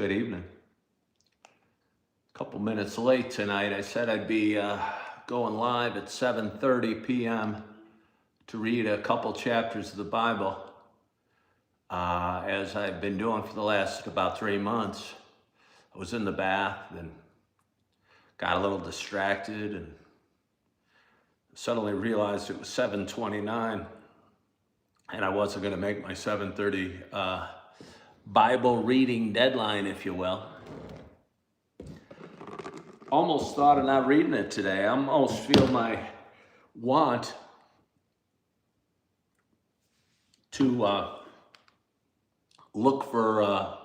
Good evening. A couple minutes late tonight. I said I'd be going live at 7:30 p.m. to read a couple chapters of the Bible, as I've been doing for the last about 3 months. I was in the bath and got a little distracted and suddenly realized it was 7:29 and I wasn't going to make my 7:30 Bible reading deadline, if you will. Almost thought of not reading it today. I almost feel my want to look for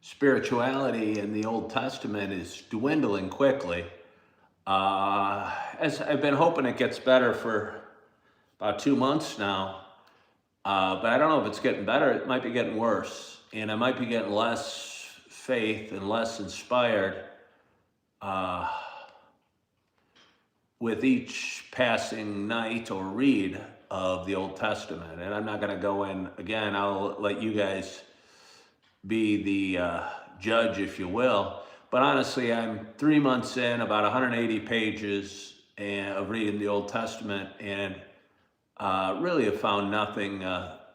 spirituality in the Old Testament is dwindling quickly. As I've been hoping it gets better for about 2 months now, but I don't know if it's getting better. It might be getting worse, and I might be getting less faith and less inspired with each passing night or read of the Old Testament. And I'm not going to go in again. I'll let you guys be the judge, if you will. But honestly, I'm 3 months in, about 180 pages of reading the Old Testament, and really have found nothing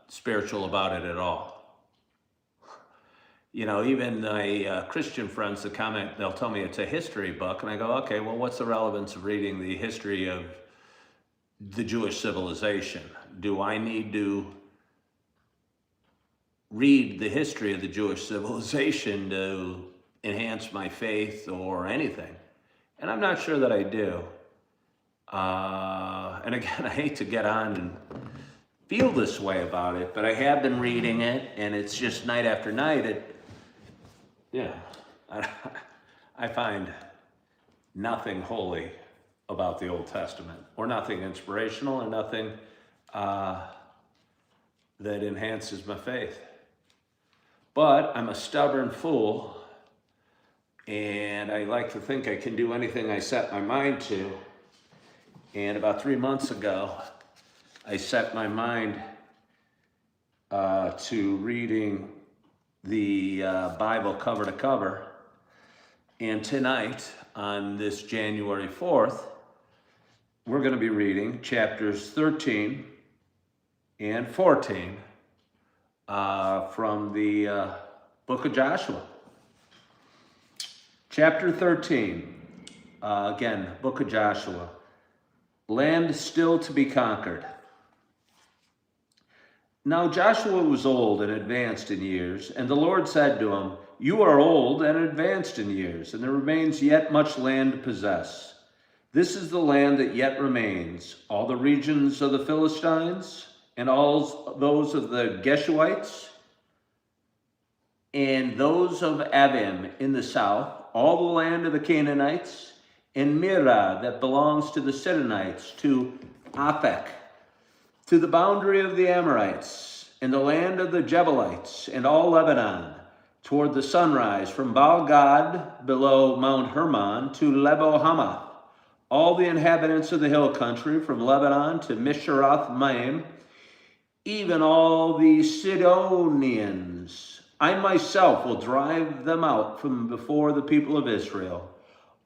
spiritual about it at all. You know, even my Christian friends that comment, they'll tell me it's a history book, and I go, okay, well, what's the relevance of reading the history of the Jewish civilization? Do I need to read the history of the Jewish civilization to enhance my faith or anything? And I'm not sure that I do. And again, I hate to get on and feel this way about it, but I have been reading it, and it's just night after night. I find nothing holy about the Old Testament, or nothing inspirational, or nothing that enhances my faith. But I'm a stubborn fool, and I like to think I can do anything I set my mind to. And about 3 months ago, I set my mind to reading the Bible cover to cover. And tonight, on this January 4th, we're going to be reading chapters 13 and 14 from the book of Joshua. Chapter 13, again, book of Joshua. Land still to be conquered. Now Joshua was old and advanced in years, and the Lord said to him, "You are old and advanced in years, and there remains yet much land to possess. This is the land that yet remains, all the regions of the Philistines, and all those of the Geshuites, and those of Avim in the south, all the land of the Canaanites, and Mirah that belongs to the Sidonites, to Aphek, to the boundary of the Amorites, and the land of the Jebusites, and all Lebanon, toward the sunrise, from Baal-Gad below Mount Hermon to Lebo Hamath, all the inhabitants of the hill country, from Lebanon to Misharoth-Maim, even all the Sidonians. I myself will drive them out from before the people of Israel.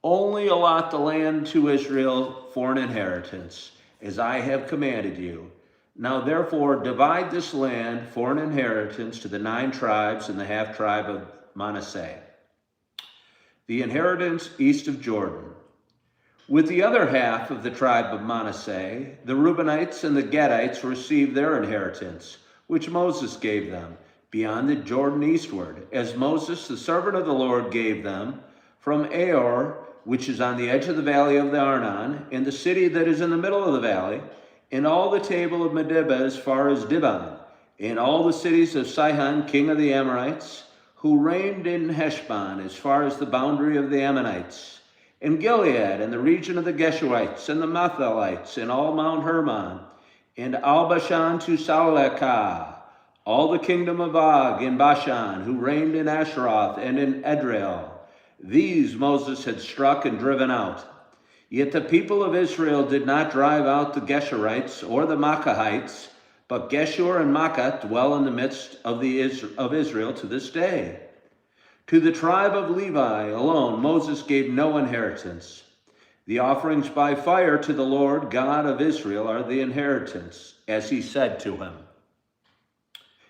Only allot the land to Israel for an inheritance, as I have commanded you. Now therefore divide this land for an inheritance to the 9 tribes and the half-tribe of Manasseh, the inheritance east of Jordan. With the other half of the tribe of Manasseh, the Reubenites and the Gadites received their inheritance, which Moses gave them, beyond the Jordan eastward, as Moses, the servant of the Lord, gave them, from Aor, which is on the edge of the valley of the Arnon, and the city that is in the middle of the valley, and all the table of Medeba as far as Dibon, and all the cities of Sihon, king of the Amorites, who reigned in Heshbon as far as the boundary of the Ammonites, and Gilead, and the region of the Geshuites, and the Mathalites, and all Mount Hermon, and Al-Bashan to Salekah, all the kingdom of Og in Bashan, who reigned in Asheroth and in Edreel. These Moses had struck and driven out. Yet the people of Israel did not drive out the Geshurites or the Makahites, but Geshur and Makkah dwell in the midst of Israel to this day. To the tribe of Levi alone Moses gave no inheritance. The offerings by fire to the Lord God of Israel are the inheritance, as he said to him.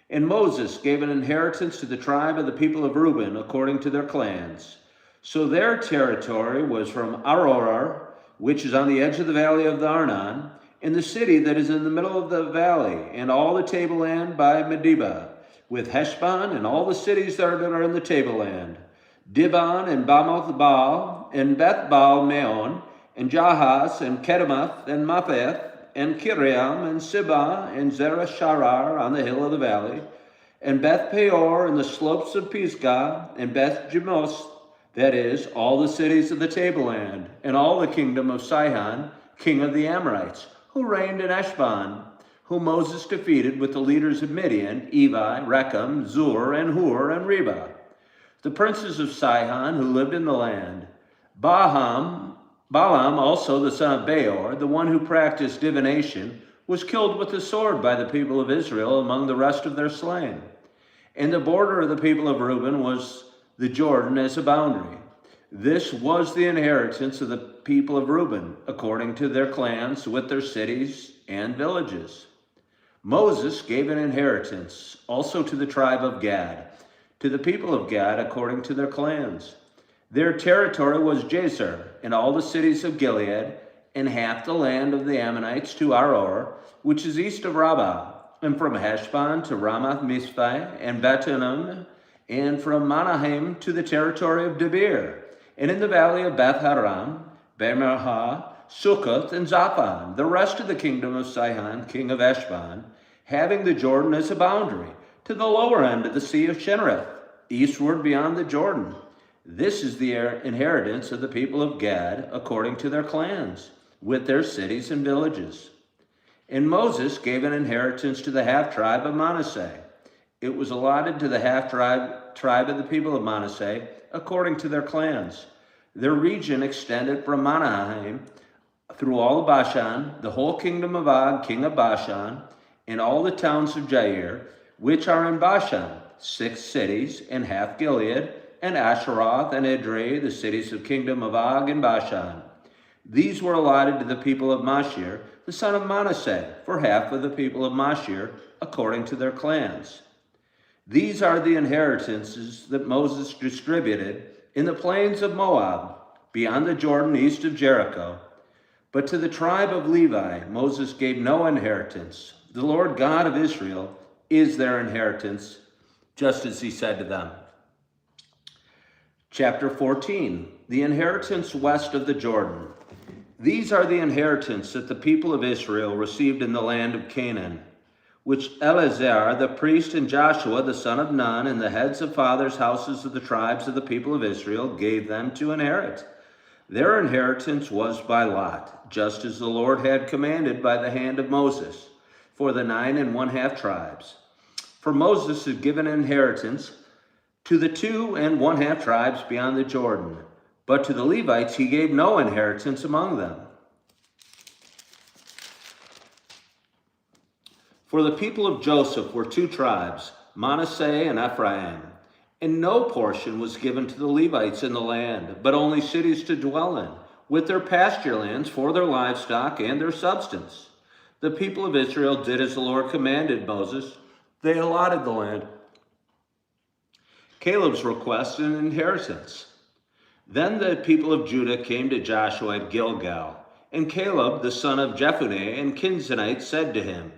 And Moses gave an inheritance to the tribe of the people of Reuben according to their clans. So their territory was from Aroer, which is on the edge of the valley of the Arnon, and the city that is in the middle of the valley, and all the tableland by Medeba, with Heshbon and all the cities that are in the tableland, Dibon and Bamoth Baal, and Beth Baal Meon, and Jahaz, and Kedemoth, and Mapheth, and Kiriam, and Sibah, and Zerah-Sharar on the hill of the valley, and Beth Peor, and the slopes of Pisgah, and Beth Jemos, that is, all the cities of the tableland, and all the kingdom of Sihon, king of the Amorites, who reigned in Heshbon, whom Moses defeated with the leaders of Midian, Evi, Rechem, Zur, and Hur, and Reba. The princes of Sihon who lived in the land. Balaam also the son of Beor, the one who practiced divination, was killed with the sword by the people of Israel among the rest of their slain. And the border of the people of Reuben was the Jordan as a boundary. This was the inheritance of the people of Reuben, according to their clans, with their cities and villages. Moses gave an inheritance also to the tribe of Gad, to the people of Gad according to their clans. Their territory was Jazer, and all the cities of Gilead, and half the land of the Ammonites to Aroer, which is east of Rabbah, and from Heshbon to Ramath Mizpah, and Bethlehem, and from Manahem to the territory of Debir, and in the valley of Beth Haram, Bemerha, Sukkoth, and Zaphon, the rest of the kingdom of Sihon, king of Heshbon, having the Jordan as a boundary, to the lower end of the sea of Chinnereth, eastward beyond the Jordan. This is the inheritance of the people of Gad, according to their clans, with their cities and villages. And Moses gave an inheritance to the half-tribe of Manasseh. It was allotted to the half-tribe of the people of Manasseh, according to their clans. Their region extended from Manahem through all of Bashan, the whole kingdom of Og, king of Bashan, and all the towns of Jair, which are in Bashan, 6 cities, and half Gilead, and Asheroth and Edrei, the cities of kingdom of Og and Bashan. These were allotted to the people of Mashir, the son of Manasseh, for half of the people of Mashir, according to their clans. These are the inheritances that Moses distributed in the plains of Moab, beyond the Jordan, east of Jericho. But to the tribe of Levi, Moses gave no inheritance. The Lord God of Israel is their inheritance, just as he said to them. Chapter 14, the inheritance west of the Jordan. These are the inheritance that the people of Israel received in the land of Canaan, which Eleazar the priest and Joshua the son of Nun and the heads of fathers' houses of the tribes of the people of Israel gave them to inherit. Their inheritance was by lot, just as the Lord had commanded by the hand of Moses, for the 9 1/2 tribes. For Moses had given inheritance to the 2 1/2 tribes beyond the Jordan, but to the Levites he gave no inheritance among them. For the people of Joseph were 2 tribes, Manasseh and Ephraim, and no portion was given to the Levites in the land, but only cities to dwell in, with their pasture lands for their livestock and their substance. The people of Israel did as the Lord commanded Moses. They allotted the land. Caleb's request and inheritance. Then the people of Judah came to Joshua at Gilgal, and Caleb, the son of Jephunneh and Kenizzite, said to him,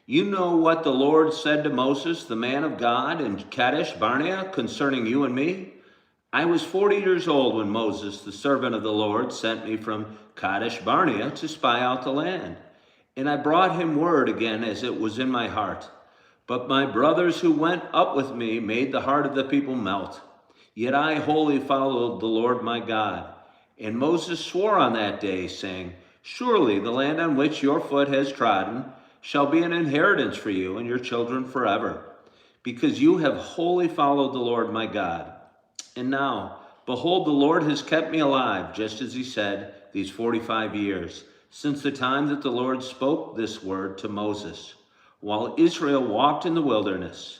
"You know what the Lord said to Moses, the man of God, in Kadesh Barnea concerning you and me? I was 40 years old when Moses, the servant of the Lord, sent me from Kadesh Barnea to spy out the land. And I brought him word again as it was in my heart. But my brothers who went up with me made the heart of the people melt. Yet I wholly followed the Lord my God. And Moses swore on that day, saying, Surely the land on which your foot has trodden shall be an inheritance for you and your children forever, because you have wholly followed the Lord my God. And now, behold, the Lord has kept me alive, just as he said, these 45 years, since the time that the Lord spoke this word to Moses, while Israel walked in the wilderness.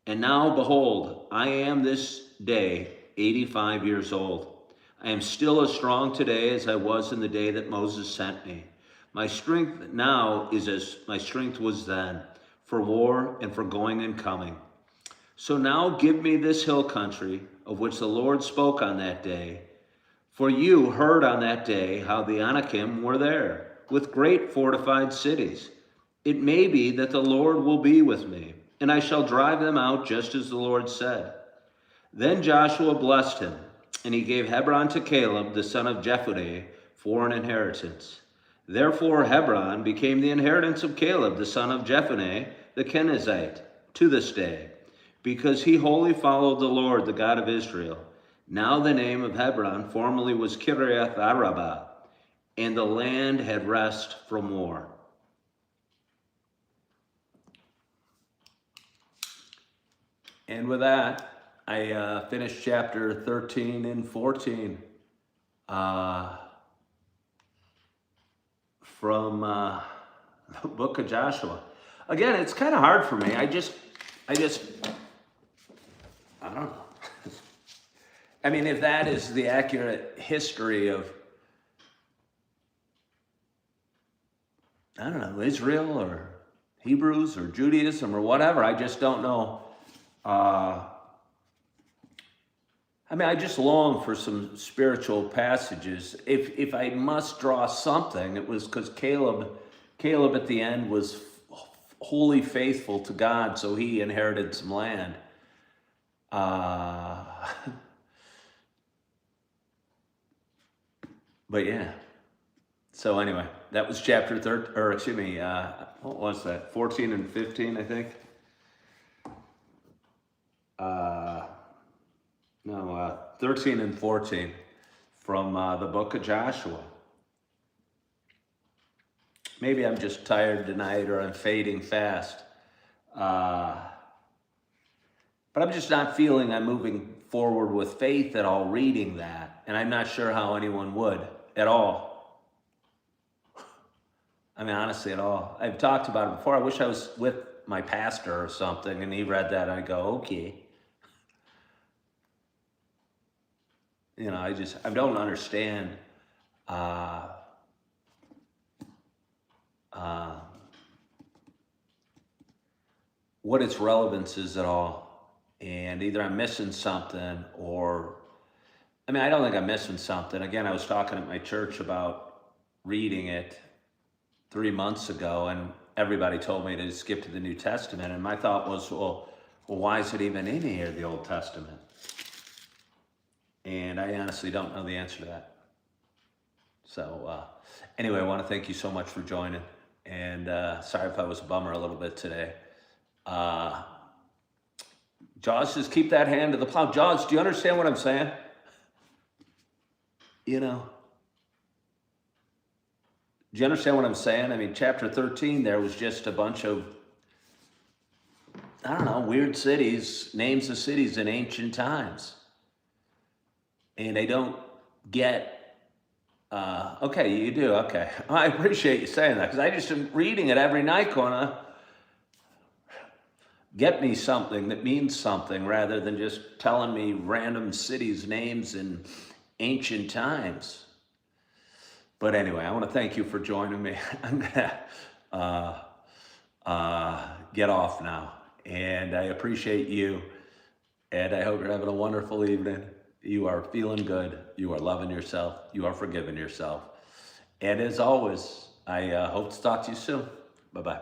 And now, behold, I am this day 85 years old. I am still as strong today as I was in the day that Moses sent me. My strength now is as my strength was then, for war and for going and coming. So now give me this hill country of which the Lord spoke on that day. For you heard on that day how the Anakim were there, with great fortified cities. It may be that the Lord will be with me, and I shall drive them out just as the Lord said. Then Joshua blessed him, and he gave Hebron to Caleb, the son of Jephunneh, for an inheritance. Therefore Hebron became the inheritance of Caleb, the son of Jephunneh, the Kenizzite, to this day, because he wholly followed the Lord, the God of Israel. Now the name of Hebron formerly was Kiriath Arabah, and the land had rest from war. And with that, I finished chapter 13 and 14 from the book of Joshua. Again, it's kind of hard for me. I don't know. I mean, if that is the accurate history of, I don't know, Israel or Hebrews or Judaism or whatever, I just don't know. I mean, I just long for some spiritual passages. If I must draw something, it was because Caleb at the end was wholly faithful to God, so he inherited some land. But yeah. So anyway, that was chapter 13, or excuse me, what was that? 14 and 15, I think. 13 and 14 from the book of Joshua. Maybe I'm just tired tonight, or I'm fading fast. But I'm just not feeling I'm moving forward with faith at all reading that. And I'm not sure how anyone would at all. I mean, honestly, at all. I've talked about it before. I wish I was with my pastor or something and he read that and I go, okay. You know, I don't understand what its relevance is at all. And either I'm missing something or, I mean, I don't think I'm missing something. Again, I was talking at my church about reading it 3 months ago, and everybody told me to skip to the New Testament. And my thought was, well, why is it even in here, the Old Testament? And I honestly don't know the answer to that. So anyway, I want to thank you so much for joining. And sorry if I was a bummer a little bit today. Jaws says, keep that hand to the plow. Jaws, do you understand what I'm saying? You know, do you understand what I'm saying? I mean, chapter 13, there was just a bunch of, I don't know, weird cities, names of cities in ancient times. And they don't get, okay, you do, okay. I appreciate you saying that, because I just am reading it every night going, get me something that means something rather than just telling me random cities' names in ancient times. But anyway, I want to thank you for joining me. I'm going to get off now. And I appreciate you. And I hope you're having a wonderful evening. You are feeling good. You are loving yourself. You are forgiving yourself. And as always, I hope to talk to you soon. Bye-bye.